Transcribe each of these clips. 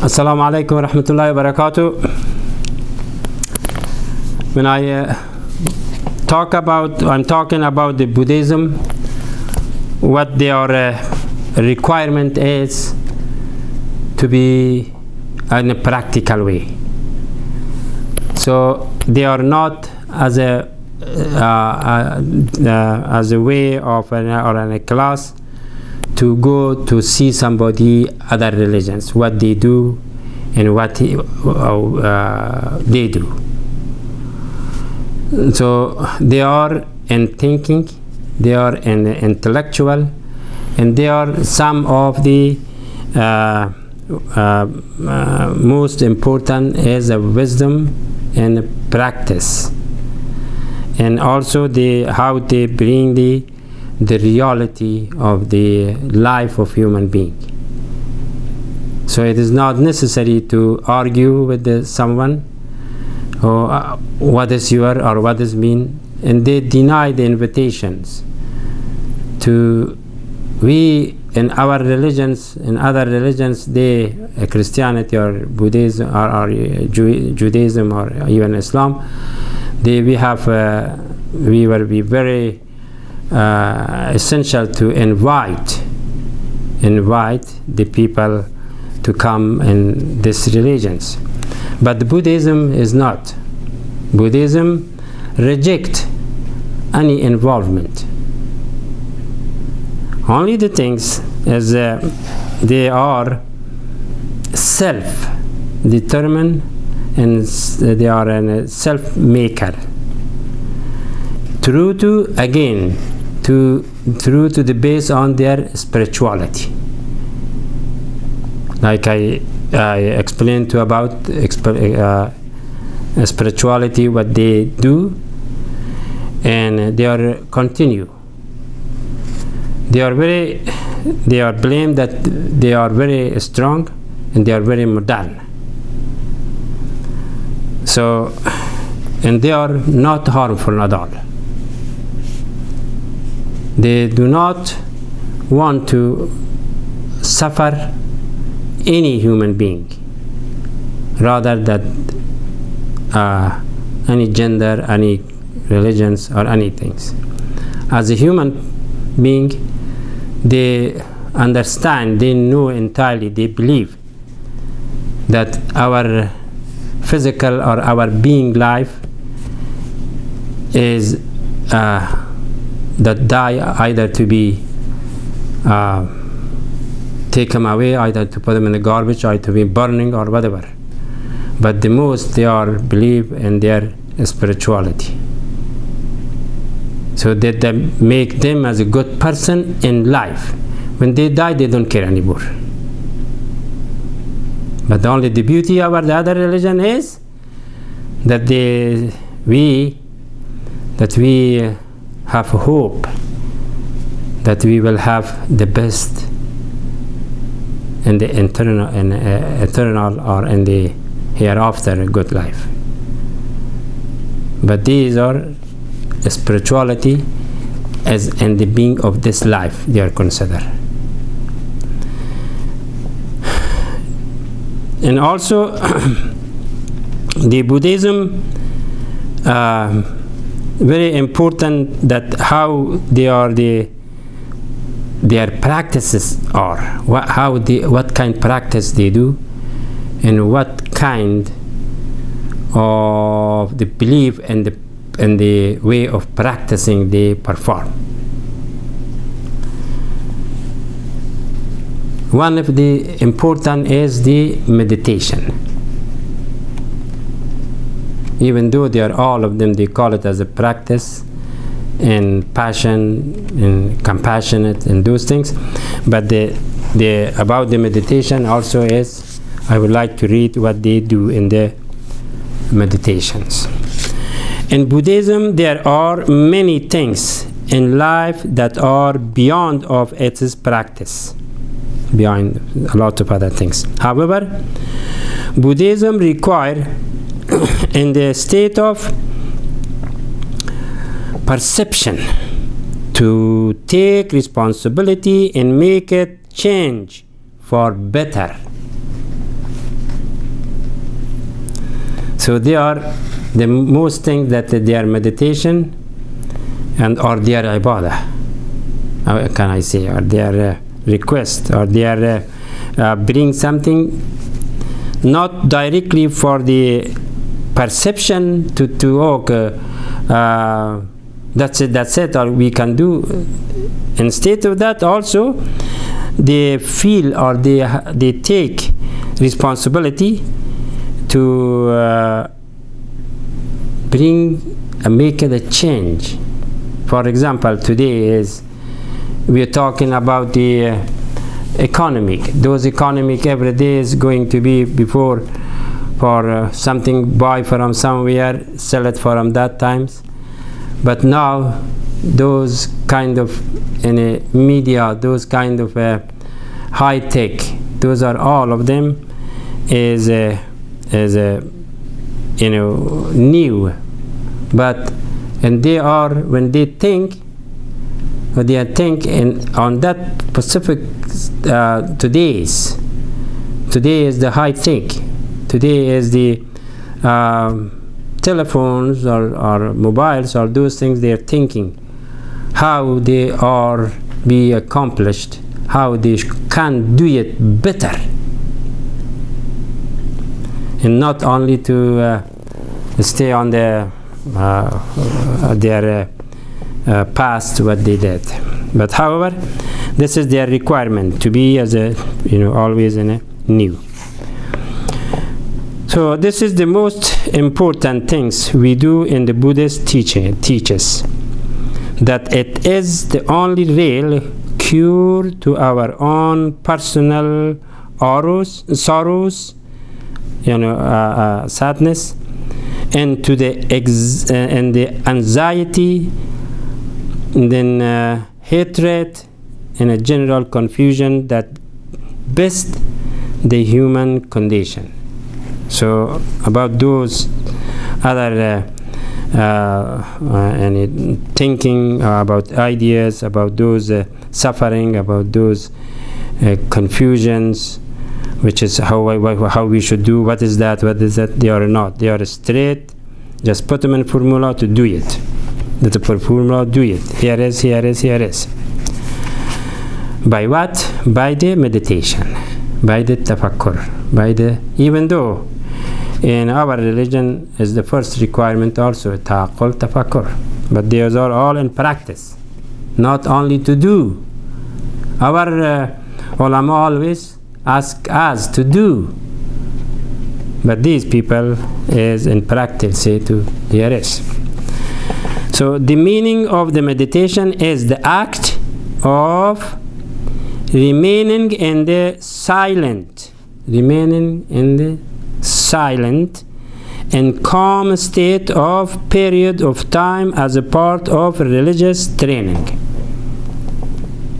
Assalamu alaikum wa rahmatullahi wa barakatuh. When I'm talking about the Buddhism, what their requirement is to be in a practical way. So they are not as a way of or in a class to go to see somebody other religions, what they do and what they do. So they are in thinking, they are in intellectual, and they are some of the most important is a wisdom and practice, and also how they bring the reality of the life of human being. So it is not necessary to argue with someone or what is your or what is mean, and they deny the invitations to we in our religions, in other religions, they Christianity or Buddhism or Judaism or even Islam, we will be very essential to invite the people to come in these religions. But Buddhism is not. Buddhism reject any involvement. Only the things as they are self-determined and they are a self-maker. True to the base on their spirituality. Like I explained about spirituality, what they do, and they are continue. They are blamed that they are very strong and they are very modern. So, and they are not harmful at all. They do not want to suffer any human being, rather than any gender, any religions, or anything. As a human being, they understand, they know entirely, they believe that our physical or our being life is that die either to be taken away, either to put them in the garbage, or to be burning or whatever. But the most they are believe in their spirituality. So that they make them as a good person in life. When they die, they don't care anymore. But only the beauty of the other religion is that we have hope that we will have the best in the eternal or in the hereafter good life. But these are spirituality as in the being of this life they are considered. And also the Buddhism very important that how their practices are, what kind of practice they do, and what kind of the belief and the way of practicing they perform. One of the important is the meditation. Even though they are all of them, they call it as a practice and passion and compassionate and those things. But the about the meditation also is, I would like to read what they do in the meditations. In Buddhism, there are many things in life that are beyond of its practice, beyond a lot of other things. However, Buddhism requires in the state of perception to take responsibility and make it change for better. So they are the most things that their meditation and or their ibadah, how can I say, or their request, or their bring something not directly for the perception to that's it, or we can do. Instead of that, also they feel or they take responsibility to make it a change. For example, today we are talking about the economic. Those economic every day is going to be before for something buy from somewhere, sell it from that times. But now those kind of media, those kind of high tech, those are all of them is new. But and they are, when they think, on that specific today is the high tech. Today is the telephones or mobiles or those things. They are thinking how they are be accomplished, how they can do it better, and not only to stay on their past what they did. But however, this is their requirement to be as a always in a new. So this is the most important things we do in the Buddhist teaches that it is the only real cure to our own personal sorrows, sadness, and to the and the anxiety, and then hatred, and a general confusion that best the human condition. So about those other thinking about ideas, about those suffering, about those confusions, which is how we should do, what is that, they are not. They are straight, just put them in formula to do it. That's a formula, do it. Here is. By what? By the meditation, by the tafakkur, even though in our religion is the first requirement also ta'aqqul, tafakkur, but these are all in practice, not only to do. Our ulama always ask us to do, but these people is in practice say to here is. So the meaning of the meditation is the act of remaining in the silent and calm state of period of time as a part of religious training.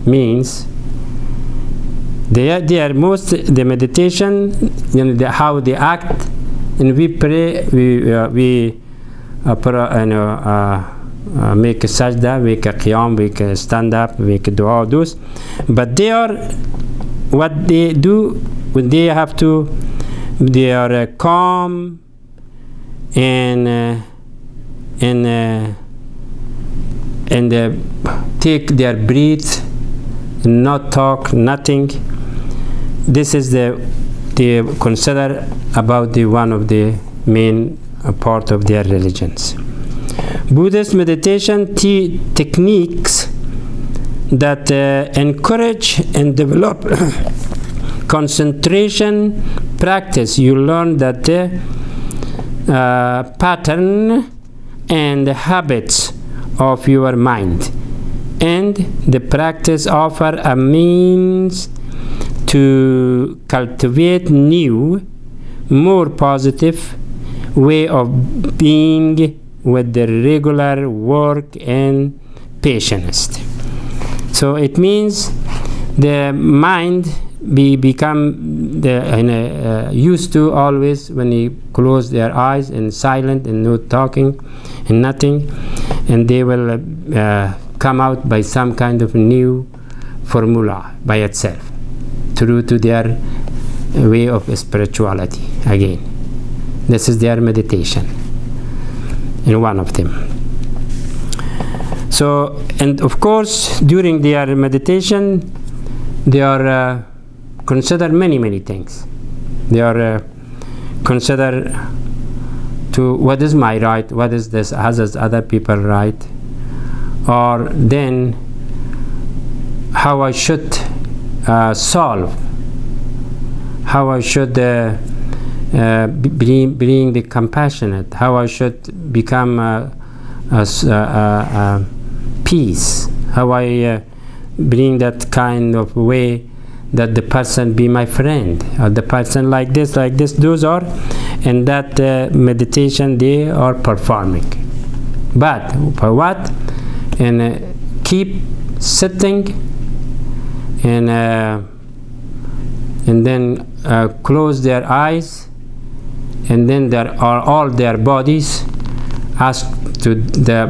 Means they are most the meditation, how they act, and we pray, we make a sajda, make a qiyam, make a stand up, make a dua, those. But they are what they do when they have to. They are calm and take their breath, not talk, nothing. This is they consider about the one of the main part of their religions. Buddhist meditation techniques that encourage and develop concentration practice. You learn that the pattern and the habits of your mind, and the practice offer a means to cultivate new, more positive way of being with the regular work and patience. So it means the mind become used to always when you close their eyes and silent and no talking and nothing, and they will come out by some kind of new formula by itself, through to their way of spirituality again. This is their meditation in one of them. So, and of course, during their meditation, they are consider many things. They are consider to what is my right, what is this other people right, or then how I should solve, how I should being the compassionate, how I should become peace, how I bring that kind of way that the person be my friend, or the person like this. Those are in that meditation they are performing. But for what? And keep sitting and then close their eyes, and then there are all their bodies asked to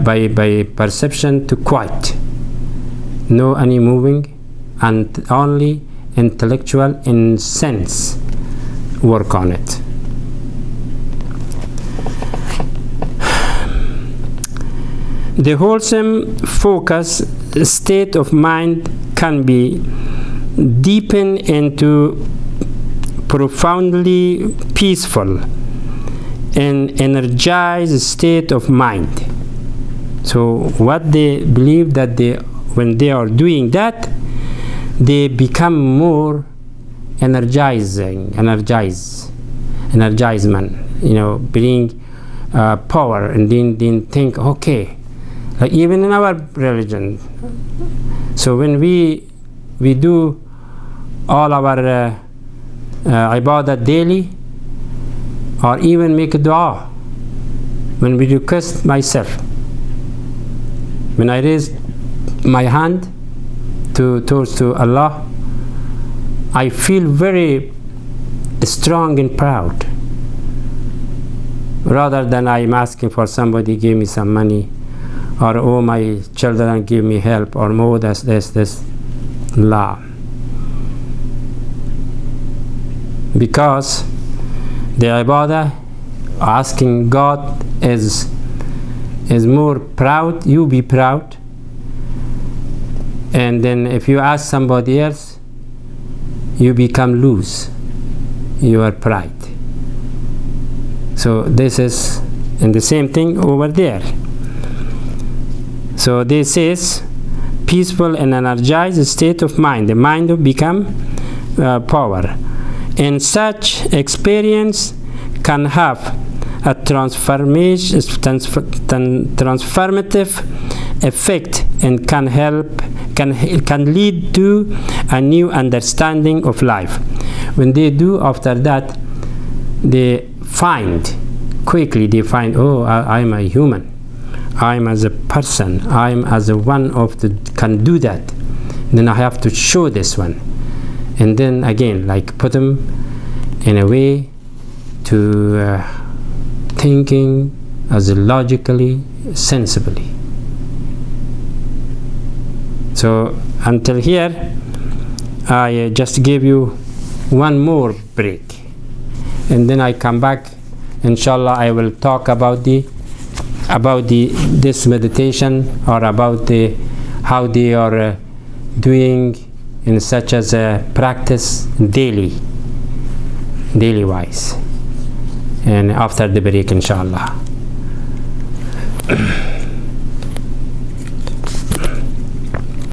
by perception to quiet, no any moving, and only intellectual in sense work on it. The wholesome focus state of mind can be deepened into profoundly peaceful and energized state of mind. So what they believe that when they are doing that, they become more energizement, bring power, and then think, okay, like even in our religion. So when we do all our ibadah daily, or even make a dua, when we request myself, when I raise my hand towards Allah, I feel very strong and proud, rather than I'm asking for somebody give me some money, or oh my children give me help, or more this la. Because the ibadah asking God is more proud, you be proud, and then if you ask somebody else, you become loose, your pride. So this is, and the same thing over there. So this is peaceful and energized state of mind. The mind will become power. And such experience can have a transformative effect, and can lead to a new understanding of life. When they do, after that, they find oh, I'm a human, I'm as a person, I'm as a one of the can do that, then I have to show this one, and then again like put them in a way to thinking as logically, sensibly. So until here, I just gave you one more break, and then I come back. Inshallah, I will talk about this meditation, or about how they are doing in such as a practice daily wise, and after the break, inshallah.